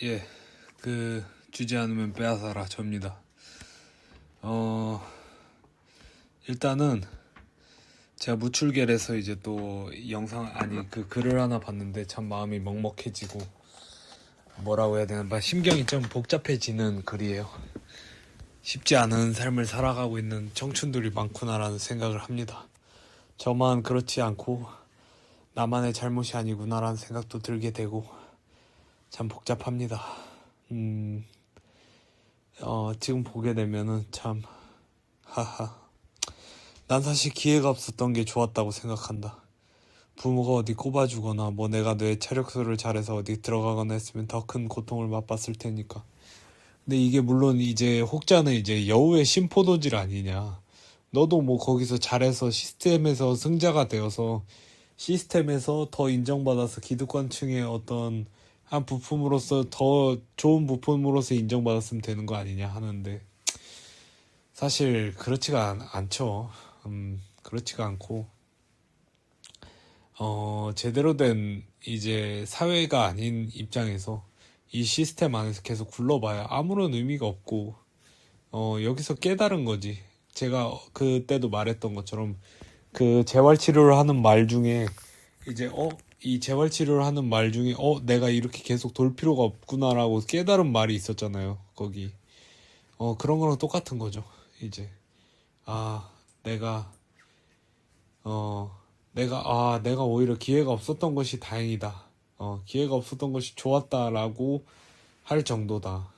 예, 주지 않으면 빼앗아라 접니다. 어, 일단은 제가 무출결에서 이제 또 영상 아니 글을 하나 봤는데 참 마음이 먹먹해지고 뭐라고 해야 되나 막 심경이 좀 복잡해지는 글이에요. 쉽지 않은 삶을 살아가고 있는 청춘들이 많구나라는 생각을 합니다. 저만 그렇지 않고 나만의 잘못이 아니구나라는 생각도 들게 되고 참 복잡합니다. 지금 보게 되면은 참 하하. 난 사실 기회가 없었던 게 좋았다고 생각한다. 부모가 어디 꼽아주거나 뭐 내가 뇌 체력술을 잘해서 어디 들어가거나 했으면 더 큰 고통을 맛봤을 테니까. 근데 이게 물론 이제 혹자는 이제 여우의 심포도질 아니냐. 너도 뭐 거기서 잘해서 시스템에서 승자가 되어서 시스템에서 더 인정받아서 기득권층의 어떤 한 부품으로서 더 좋은 부품으로서 인정받았으면 되는 거 아니냐 하는데 사실 그렇지가 않죠. 그렇지가 않고 제대로 된 이제 사회가 아닌 입장에서 이 시스템 안에서 계속 굴러봐야 아무런 의미가 없고 여기서 깨달은 거지. 제가 그때도 말했던 것처럼 그 재활치료를 하는 말 중에 이제 이 재활치료를 하는 말 중에 내가 이렇게 계속 돌 필요가 없구나라고 깨달은 말이 있었잖아요. 거기 그런 거랑 똑같은 거죠. 이제 아 내가 내가 오히려 기회가 없었던 것이 다행이다. 기회가 없었던 것이 좋았다라고 할 정도다.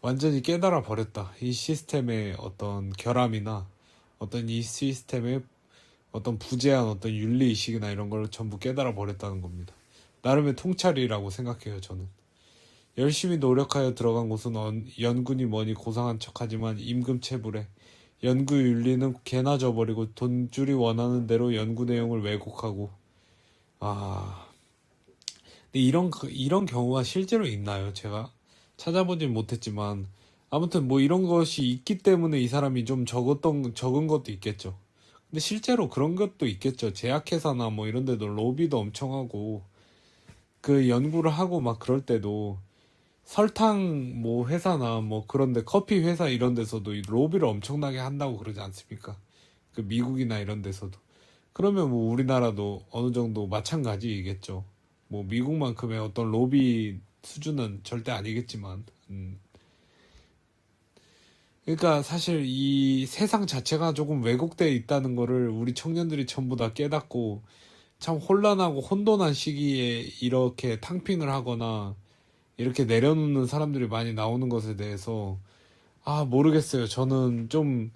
완전히 깨달아 버렸다. 이 시스템의 어떤 결함이나 어떤 이 시스템의 어떤 부재한 어떤 윤리의식이나 이런 걸 전부 깨달아 버렸다는 겁니다. 나름의 통찰이라고 생각해요, 저는. 열심히 노력하여 들어간 곳은 연군이 뭐니 고상한 척하지만 임금체불에 연구 윤리는 개나 져버리고 돈줄이 원하는 대로 연구 내용을 왜곡하고 근데 이런 경우가 실제로 있나요? 제가 찾아보진 못했지만 아무튼 뭐 이런 것이 있기 때문에 이 사람이 좀 적은 것도 있겠죠. 근데 실제로 그런 것도 있겠죠. 제약회사나 뭐 이런 데도 로비도 엄청 하고 그 연구를 하고 막 그럴 때도 설탕 뭐 회사나 뭐 그런데 커피 회사 이런 데서도 이 로비를 엄청나게 한다고 그러지 않습니까? 그 미국이나 이런 데서도. 그러면 뭐 우리나라도 어느 정도 마찬가지이겠죠. 뭐 미국만큼의 어떤 로비 수준은 절대 아니겠지만. 그러니까 사실 이 세상 자체가 조금 왜곡되어 있다는 거를 우리 청년들이 전부 다 깨닫고 참 혼란하고 혼돈한 시기에 이렇게 탕핑을 하거나 이렇게 내려놓는 사람들이 많이 나오는 것에 대해서 모르겠어요. 저는 좀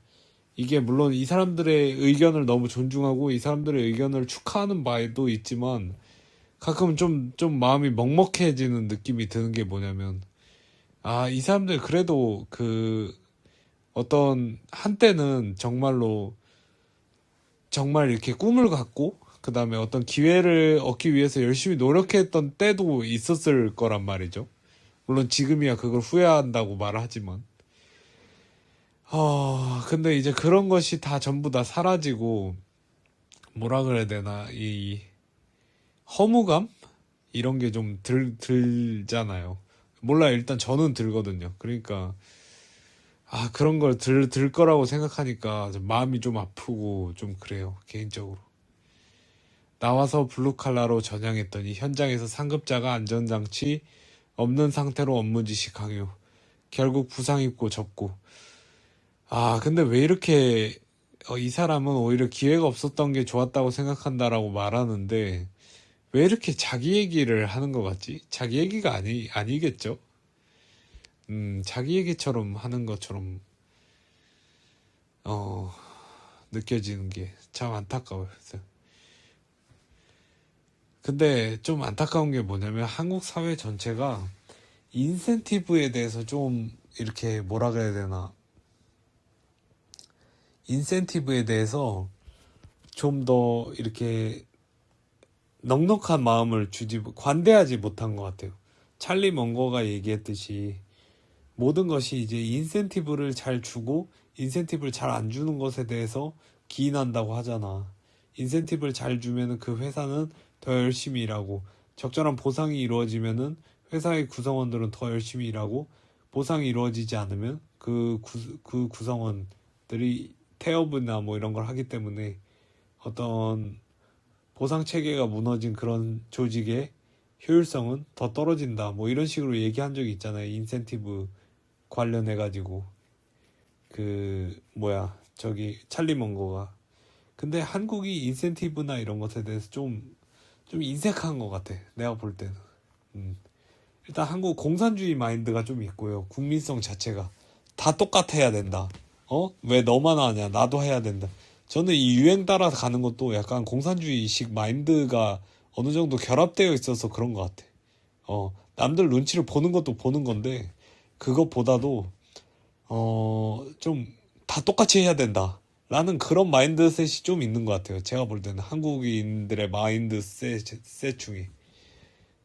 이게 물론 이 사람들의 의견을 너무 존중하고 이 사람들의 의견을 축하하는 바에도 있지만 가끔 좀 마음이 먹먹해지는 느낌이 드는 게 뭐냐면 이 사람들 그래도 어떤 한때는 정말 이렇게 꿈을 갖고 그 다음에 어떤 기회를 얻기 위해서 열심히 노력했던 때도 있었을 거란 말이죠. 물론 지금이야 그걸 후회한다고 말하지만 근데 이제 그런 것이 다 전부 다 사라지고 뭐라 그래야 되나 이 허무감? 이런 게 좀 들잖아요. 몰라 일단 저는 들거든요. 그러니까 그런 걸 들 거라고 생각하니까 좀 마음이 좀 아프고 좀 그래요. 개인적으로. 나와서 블루칼라로 전향했더니 현장에서 상급자가 안전장치 없는 상태로 업무 지시 강요. 결국 부상 입고 접고. 근데 왜 이렇게 이 사람은 오히려 기회가 없었던 게 좋았다고 생각한다라고 말하는데 왜 이렇게 자기 얘기를 하는 것 같지? 자기 얘기가 아니겠죠? 자기 얘기처럼 하는 것처럼 느껴지는 게 참 안타까워요. 근데 좀 안타까운 게 뭐냐면 한국 사회 전체가 인센티브에 대해서 좀 이렇게 뭐라 그래야 되나 인센티브에 대해서 좀 더 이렇게 넉넉한 마음을 관대하지 못한 것 같아요. 찰리 먼거가 얘기했듯이 모든 것이 이제 인센티브를 잘 주고 인센티브를 잘 안 주는 것에 대해서 기인한다고 하잖아. 인센티브를 잘 주면은 그 회사는 더 열심히 일하고 적절한 보상이 이루어지면은 회사의 구성원들은 더 열심히 일하고 보상이 이루어지지 않으면 그 구성원들이 태업이나 뭐 이런 걸 하기 때문에 어떤 보상 체계가 무너진 그런 조직의 효율성은 더 떨어진다. 뭐 이런 식으로 얘기한 적이 있잖아요. 인센티브 관련해 가지고 저기 찰리 먼거가. 근데 한국이 인센티브나 이런 것에 대해서 좀 인색한 것 같아. 내가 볼 때는. 일단 한국 공산주의 마인드가 좀 있고요. 국민성 자체가 다 똑같아야 된다. 왜 너만 하냐? 나도 해야 된다. 저는 이 유행 따라 가는 것도 약간 공산주의식 마인드가 어느 정도 결합되어 있어서 그런 것 같아. 남들 눈치를 보는 것도 보는 건데 그것보다도 좀 다 똑같이 해야 된다. 라는 그런 마인드셋이 좀 있는 것 같아요. 제가 볼 때는 한국인들의 마인드셋 중에.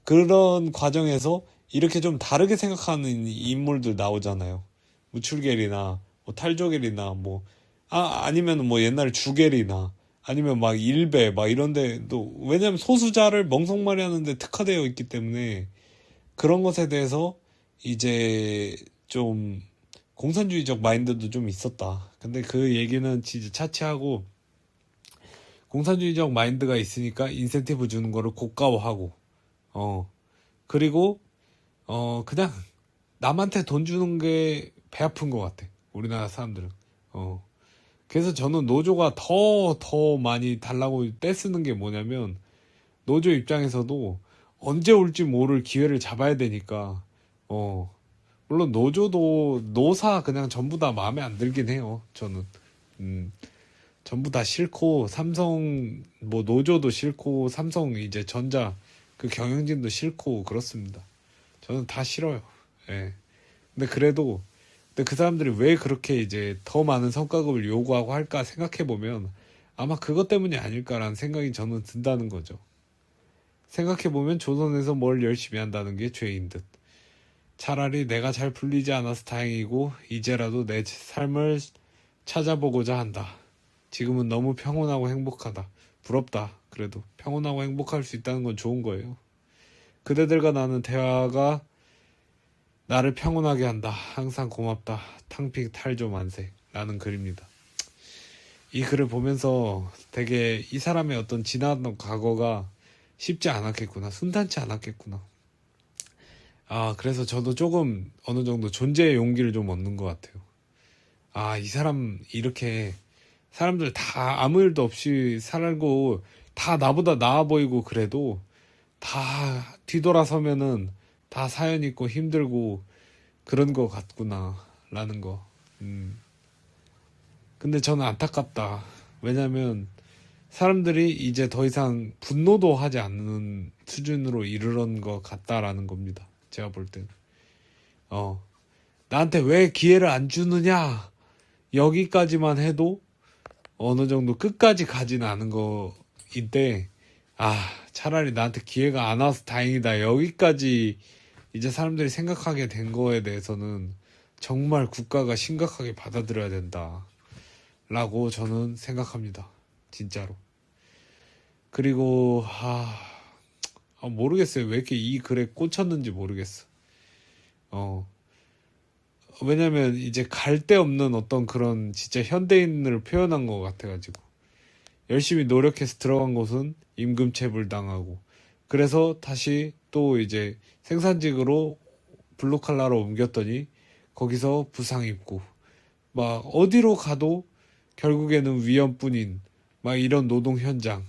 그런 과정에서 이렇게 좀 다르게 생각하는 인물들 나오잖아요. 무출겔이나 뭐 탈조겔이나 뭐 아니면 뭐 옛날 주겔이나 아니면 막 일베 막 이런데 또 왜냐면 소수자를 멍석말이 하는데 특화되어 있기 때문에 그런 것에 대해서 이제 좀 공산주의적 마인드도 좀 있었다. 근데 그 얘기는 진짜 차치하고 공산주의적 마인드가 있으니까 인센티브 주는 거를 고가워하고 그리고 그냥 남한테 돈 주는 게 배 아픈 것 같아. 우리나라 사람들은. 그래서 저는 노조가 더 많이 달라고 떼쓰는 게 뭐냐면 노조 입장에서도 언제 올지 모를 기회를 잡아야 되니까 물론 노조도 노사 그냥 전부 다 마음에 안 들긴 해요. 저는 전부 다 싫고 삼성 뭐 노조도 싫고 삼성 이제 전자 그 경영진도 싫고 그렇습니다. 저는 다 싫어요. 예. 근데 그 사람들이 왜 그렇게 이제 더 많은 성과급을 요구하고 할까 생각해 보면 아마 그것 때문이 아닐까라는 생각이 저는 든다는 거죠. 생각해 보면 조선에서 뭘 열심히 한다는 게 죄인 듯. 차라리 내가 잘 풀리지 않아서 다행이고 이제라도 내 삶을 찾아보고자 한다. 지금은 너무 평온하고 행복하다. 부럽다. 그래도 평온하고 행복할 수 있다는 건 좋은 거예요. 그대들과 나는 대화가 나를 평온하게 한다. 항상 고맙다. 탕핑 탈조 만세. 라는 글입니다. 이 글을 보면서 되게 이 사람의 어떤 지나왔던 과거가 쉽지 않았겠구나. 순탄치 않았겠구나. 그래서 저도 조금 어느 정도 존재의 용기를 좀 얻는 것 같아요. 이 사람 이렇게 사람들 다 아무 일도 없이 살고 다 나보다 나아 보이고 그래도 다 뒤돌아서면은 다 사연 있고 힘들고 그런 거 같구나 라는 거. 근데 저는 안타깝다. 왜냐면 사람들이 이제 더 이상 분노도 하지 않는 수준으로 이르는 것 같다라는 겁니다. 제가 볼 때는. 나한테 왜 기회를 안 주느냐 여기까지만 해도 어느 정도 끝까지 가지는 않은 거인데 차라리 나한테 기회가 안 와서 다행이다 여기까지 이제 사람들이 생각하게 된 거에 대해서는 정말 국가가 심각하게 받아들여야 된다 라고 저는 생각합니다. 진짜로. 그리고 모르겠어요. 왜 이렇게 이 글에 꽂혔는지 모르겠어. 왜냐면 이제 갈 데 없는 어떤 그런 진짜 현대인을 표현한 것 같아가지고 열심히 노력해서 들어간 곳은 임금체불 당하고 그래서 다시 또 이제 생산직으로 블루칼라로 옮겼더니 거기서 부상 입고 막 어디로 가도 결국에는 위험뿐인 막 이런 노동 현장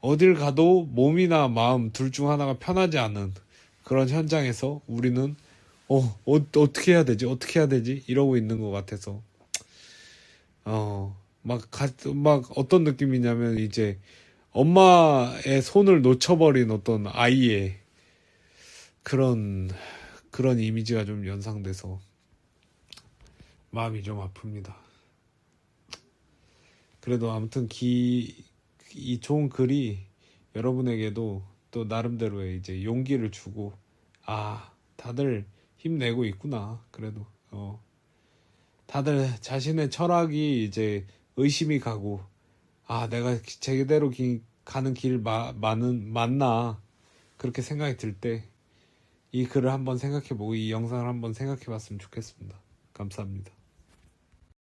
어딜 가도 몸이나 마음 둘 중 하나가 편하지 않은 그런 현장에서 우리는 어떻게 해야 되지? 어떻게 해야 되지? 이러고 있는 것 같아서 막 어떤 느낌이냐면 이제 엄마의 손을 놓쳐버린 어떤 아이의 그런 이미지가 좀 연상돼서 마음이 좀 아픕니다. 그래도 아무튼 이 좋은 글이 여러분에게도 또 나름대로의 이제 용기를 주고 다들 힘내고 있구나. 그래도 다들 자신의 철학이 이제 의심이 가고 내가 제대로 가는 길 맞나 그렇게 생각이 들 때 이 글을 한번 생각해보고 이 영상을 한번 생각해봤으면 좋겠습니다. 감사합니다.